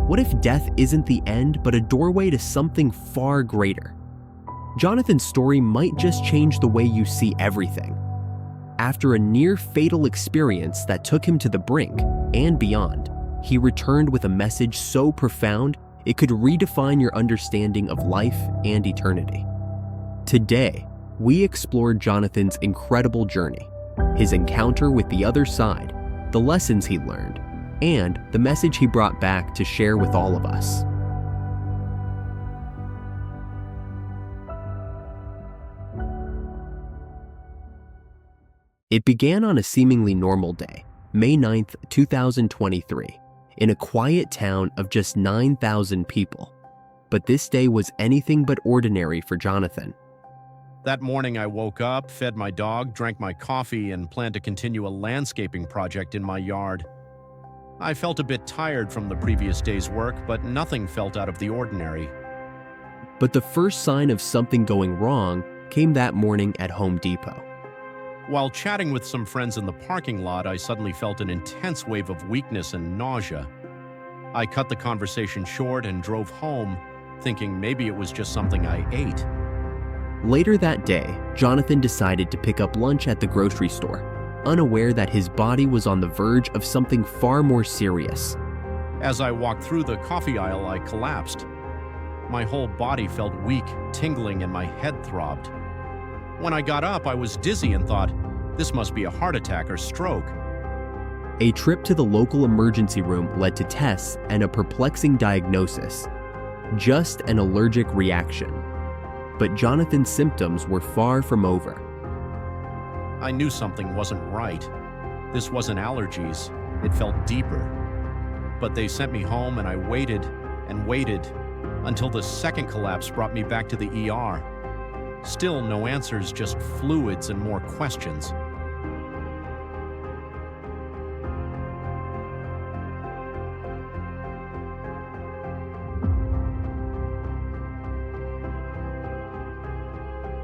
What if death isn't the end, but a doorway to something far greater? Jonathan's story might just change the way you see everything. After a near-fatal experience that took him to the brink and beyond, he returned with a message so profound it could redefine your understanding of life and eternity. Today, we explore Jonathan's incredible journey, his encounter with the other side, the lessons he learned, and the message he brought back to share with all of us. It began on a seemingly normal day, May 9th, 2023, in a quiet town of just 9,000 people. But this day was anything but ordinary for Jonathan. That morning I woke up, fed my dog, drank my coffee, and planned to continue a landscaping project in my yard. I felt a bit tired from the previous day's work, but nothing felt out of the ordinary. But the first sign of something going wrong came that morning at Home Depot. While chatting with some friends in the parking lot, I suddenly felt an intense wave of weakness and nausea. I cut the conversation short and drove home, thinking maybe it was just something I ate. Later that day, Jonathan decided to pick up lunch at the grocery store, unaware that his body was on the verge of something far more serious. As I walked through the coffee aisle, I collapsed. My whole body felt weak, tingling, and my head throbbed. When I got up, I was dizzy and thought, this must be a heart attack or stroke. A trip to the local emergency room led to tests and a perplexing diagnosis: just an allergic reaction. But Jonathan's symptoms were far from over. I knew something wasn't right. This wasn't allergies. It felt deeper. But they sent me home and I waited and waited until the second collapse brought me back to the ER. Still no answers, just fluids and more questions.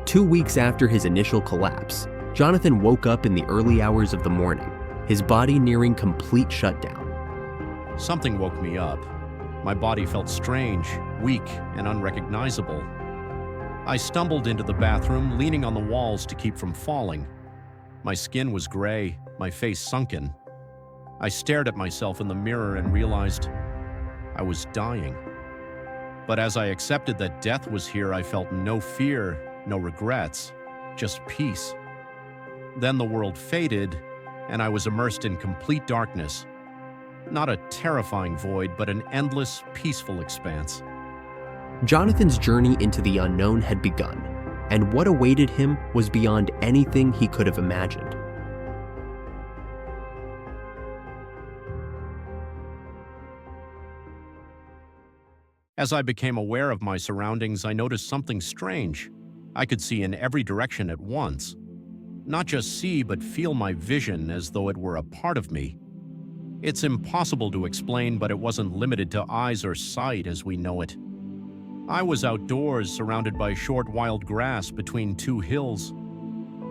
Two weeks after his initial collapse, Jonathan woke up in the early hours of the morning, his body nearing complete shutdown. Something woke me up. My body felt strange, weak, and unrecognizable. I stumbled into the bathroom, leaning on the walls to keep from falling. My skin was gray, my face sunken. I stared at myself in the mirror and realized I was dying. But as I accepted that death was here, I felt no fear, no regrets, just peace. Then the world faded, and I was immersed in complete darkness. Not a terrifying void, but an endless, peaceful expanse. Jonathan's journey into the unknown had begun, and what awaited him was beyond anything he could have imagined. As I became aware of my surroundings, I noticed something strange. I could see in every direction at once. Not just see, but feel my vision as though it were a part of me. It's impossible to explain, but it wasn't limited to eyes or sight as we know it. I was outdoors, surrounded by short wild grass between two hills.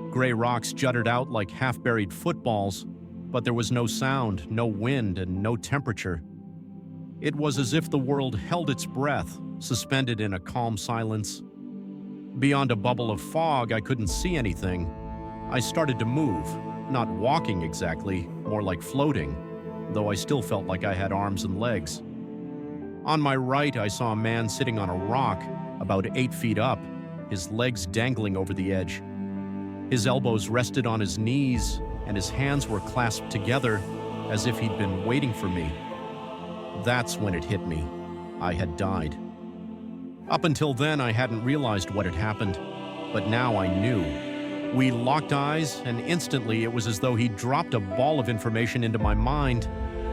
Gray rocks jutted out like half-buried footballs, but there was no sound, no wind, and no temperature. It was as if the world held its breath, suspended in a calm silence. Beyond a bubble of fog, I couldn't see anything. I started to move, not walking exactly, more like floating, though I still felt like I had arms and legs. On my right, I saw a man sitting on a rock, about 8 feet up, his legs dangling over the edge. His elbows rested on his knees, and his hands were clasped together, as if he'd been waiting for me. That's when it hit me. I had died. Up until then, I hadn't realized what had happened, but now I knew. We locked eyes, and instantly it was as though he dropped a ball of information into my mind,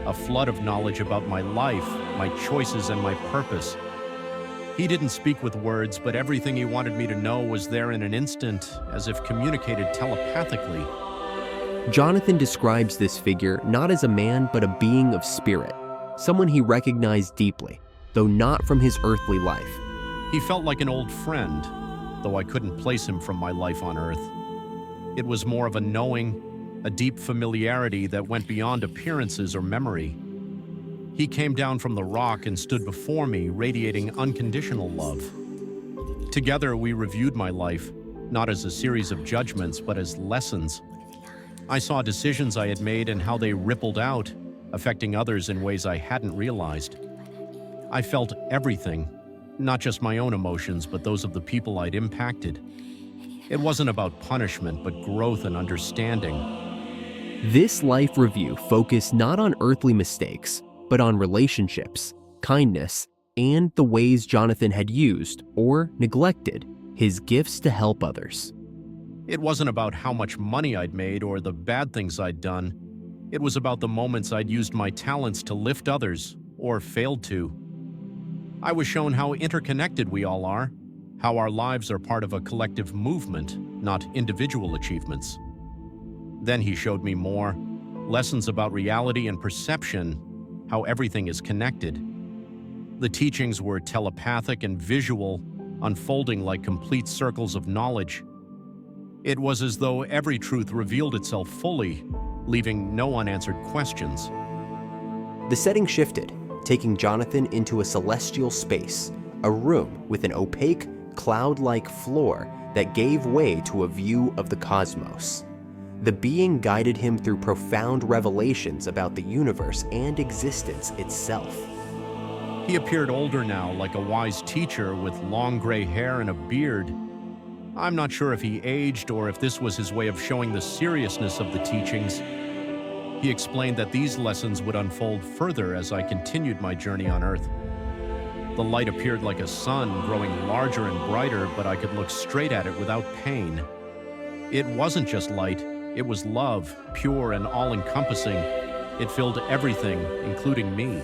a flood of knowledge about my life, my choices, and my purpose. He didn't speak with words, but everything he wanted me to know was there in an instant, as if communicated telepathically. Jonathan describes this figure not as a man, but a being of spirit, someone he recognized deeply, though not from his earthly life. He felt like an old friend, though I couldn't place him from my life on Earth. It was more of a knowing, a deep familiarity that went beyond appearances or memory. He came down from the rock and stood before me, radiating unconditional love. Together, we reviewed my life, not as a series of judgments, but as lessons. I saw decisions I had made and how they rippled out, affecting others in ways I hadn't realized. I felt everything, not just my own emotions, but those of the people I'd impacted. It wasn't about punishment, but growth and understanding. This life review focused not on earthly mistakes, but on relationships, kindness, and the ways Jonathan had used or neglected his gifts to help others. It wasn't about how much money I'd made or the bad things I'd done. It was about the moments I'd used my talents to lift others, or failed to. I was shown how interconnected we all are, how our lives are part of a collective movement, not individual achievements. Then he showed me more, lessons about reality and perception, how everything is connected. The teachings were telepathic and visual, unfolding like complete circles of knowledge. It was as though every truth revealed itself fully, leaving no unanswered questions. The setting shifted, taking Jonathan into a celestial space, a room with an opaque, cloud-like floor that gave way to a view of the cosmos. The being guided him through profound revelations about the universe and existence itself. He appeared older now, like a wise teacher with long gray hair and a beard. I'm not sure if he aged or if this was his way of showing the seriousness of the teachings. He explained that these lessons would unfold further as I continued my journey on Earth. The light appeared like a sun, growing larger and brighter, but I could look straight at it without pain. It wasn't just light, it was love, pure and all-encompassing. It filled everything, including me.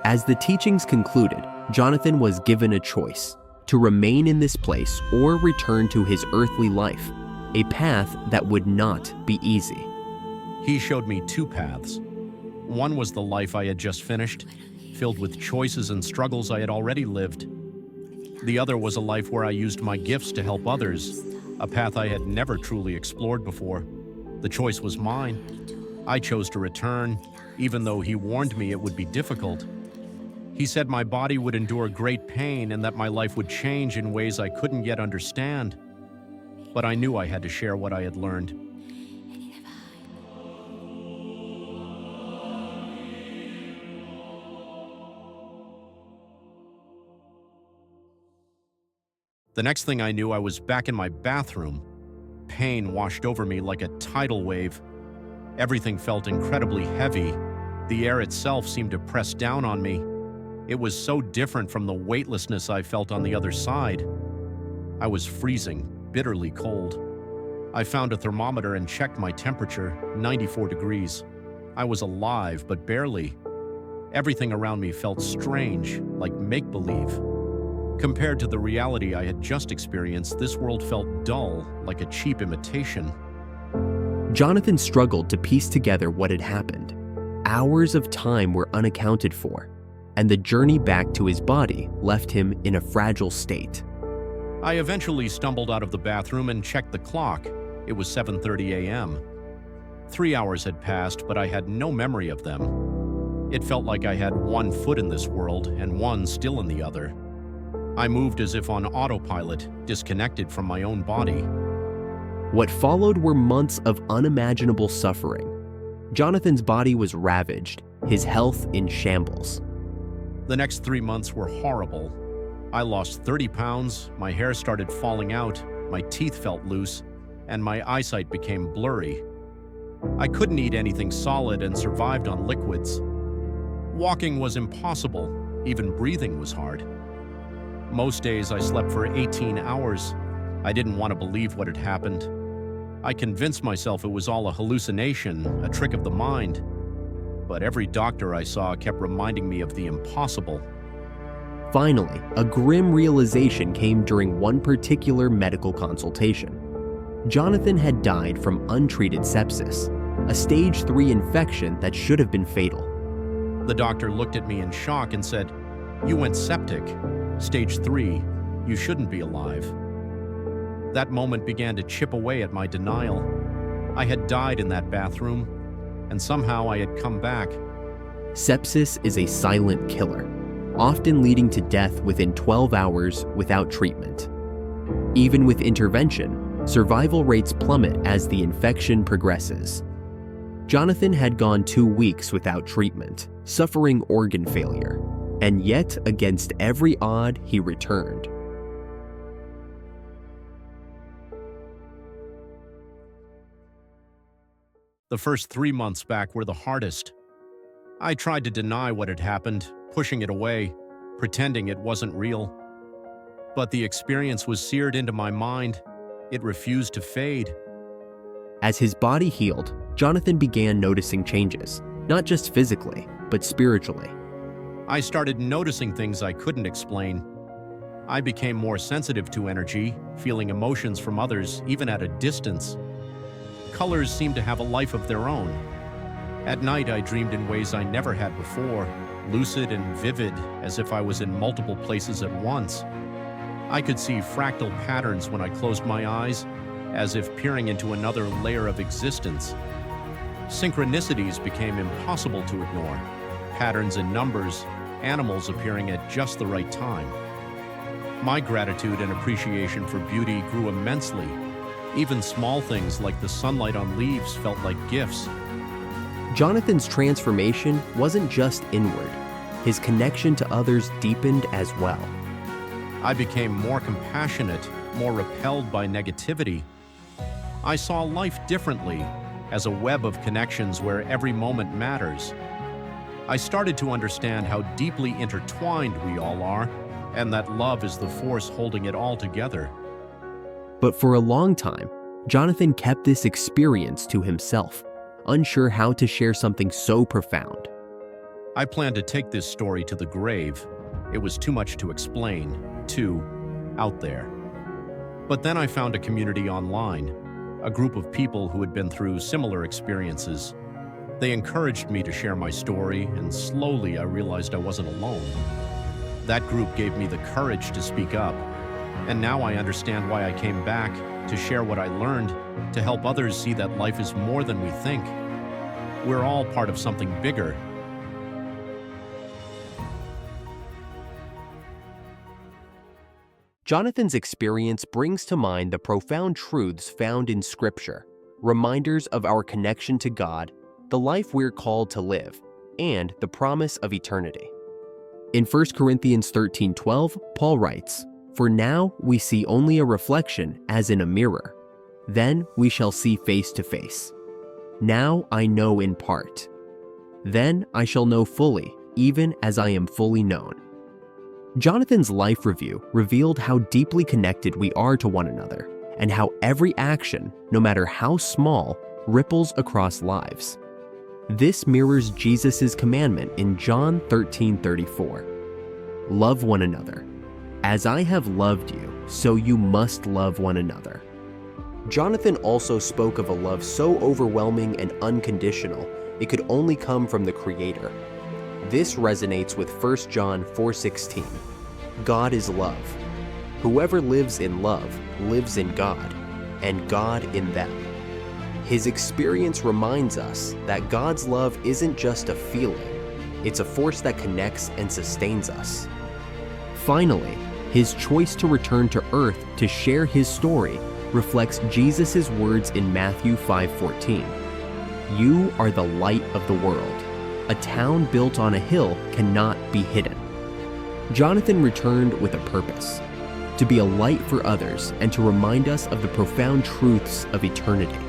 As the teachings concluded, Jonathan was given a choice: to remain in this place or return to his earthly life, a path that would not be easy. He showed me two paths. One was the life I had just finished, filled with choices and struggles I had already lived. The other was a life where I used my gifts to help others, a path I had never truly explored before. The choice was mine. I chose to return, even though he warned me it would be difficult. He said my body would endure great pain and that my life would change in ways I couldn't yet understand. But I knew I had to share what I had learned. The next thing I knew, I was back in my bathroom. Pain washed over me like a tidal wave. Everything felt incredibly heavy. The air itself seemed to press down on me. It was so different from the weightlessness I felt on the other side. I was freezing, bitterly cold. I found a thermometer and checked my temperature, 94 degrees. I was alive, but barely. Everything around me felt strange, like make-believe. Compared to the reality I had just experienced, this world felt dull, like a cheap imitation. Jonathan struggled to piece together what had happened. Hours of time were unaccounted for, and the journey back to his body left him in a fragile state. I eventually stumbled out of the bathroom and checked the clock. It was 7:30 a.m. 3 hours had passed, but I had no memory of them. It felt like I had one foot in this world and one still in the other. I moved as if on autopilot, disconnected from my own body. What followed were months of unimaginable suffering. Jonathan's body was ravaged, his health in shambles. The next 3 months were horrible. I lost 30 pounds, my hair started falling out, my teeth felt loose, and my eyesight became blurry. I couldn't eat anything solid and survived on liquids. Walking was impossible, even breathing was hard. Most days I slept for 18 hours. I didn't want to believe what had happened. I convinced myself it was all a hallucination, a trick of the mind. But every doctor I saw kept reminding me of the impossible. Finally, a grim realization came during one particular medical consultation. Jonathan had died from untreated sepsis, a stage 3 infection that should have been fatal. The doctor looked at me in shock and said, "You went septic. Stage 3, you shouldn't be alive." That moment began to chip away at my denial. I had died in that bathroom, and somehow I had come back. Sepsis is a silent killer, often leading to death within 12 hours without treatment. Even with intervention, survival rates plummet as the infection progresses. Jonathan had gone 2 weeks without treatment, suffering organ failure, and yet against every odd he returned. The first 3 months back were the hardest. I tried to deny what had happened, pushing it away, pretending it wasn't real. But the experience was seared into my mind. It refused to fade. As his body healed, Jonathan began noticing changes, not just physically, but spiritually. I started noticing things I couldn't explain. I became more sensitive to energy, feeling emotions from others, even at a distance. Colors seemed to have a life of their own. At night, I dreamed in ways I never had before, lucid and vivid, as if I was in multiple places at once. I could see fractal patterns when I closed my eyes, as if peering into another layer of existence. Synchronicities became impossible to ignore. Patterns in numbers, animals appearing at just the right time. My gratitude and appreciation for beauty grew immensely. Even small things like the sunlight on leaves felt like gifts. Jonathan's transformation wasn't just inward. His connection to others deepened as well. I became more compassionate, more repelled by negativity. I saw life differently, as a web of connections where every moment matters. I started to understand how deeply intertwined we all are, and that love is the force holding it all together. But for a long time, Jonathan kept this experience to himself, unsure how to share something so profound. I planned to take this story to the grave. It was too much to explain, too out there. But then I found a community online, a group of people who had been through similar experiences. They encouraged me to share my story, and slowly I realized I wasn't alone. That group gave me the courage to speak up, and now I understand why I came back, to share what I learned, to help others see that life is more than we think. We're all part of something bigger. Jonathan's experience brings to mind the profound truths found in Scripture, reminders of our connection to God, the life we're called to live, and the promise of eternity. In 1 Corinthians 13:12, Paul writes, "For now we see only a reflection as in a mirror. Then we shall see face to face. Now I know in part. Then I shall know fully, even as I am fully known." Jonathan's life review revealed how deeply connected we are to one another, and how every action, no matter how small, ripples across lives. This mirrors Jesus' commandment in John 13:34. Love one another. As I have loved you, so you must love one another. Jonathan also spoke of a love so overwhelming and unconditional, it could only come from the Creator. This resonates with 1 John 4:16. God is love. Whoever lives in love lives in God, and God in them. His experience reminds us that God's love isn't just a feeling, it's a force that connects and sustains us. Finally, his choice to return to earth to share his story reflects Jesus' words in Matthew 5:14. You are the light of the world. A town built on a hill cannot be hidden. Jonathan returned with a purpose, to be a light for others and to remind us of the profound truths of eternity.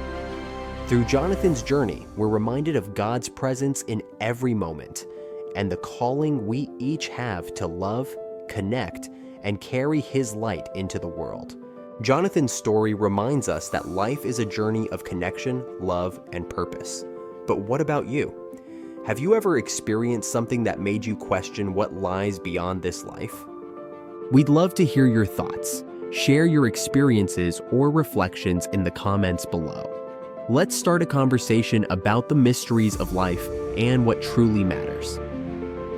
Through Jonathan's journey, we're reminded of God's presence in every moment and the calling we each have to love, connect, and carry his light into the world. Jonathan's story reminds us that life is a journey of connection, love, and purpose. But what about you? Have you ever experienced something that made you question what lies beyond this life? We'd love to hear your thoughts. Share your experiences or reflections in the comments below. Let's start a conversation about the mysteries of life and what truly matters.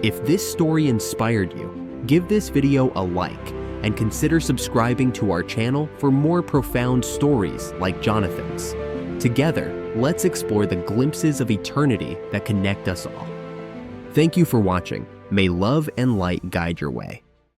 If this story inspired you, give this video a like and consider subscribing to our channel for more profound stories like Jonathan's. Together, let's explore the glimpses of eternity that connect us all. Thank you for watching. May love and light guide your way.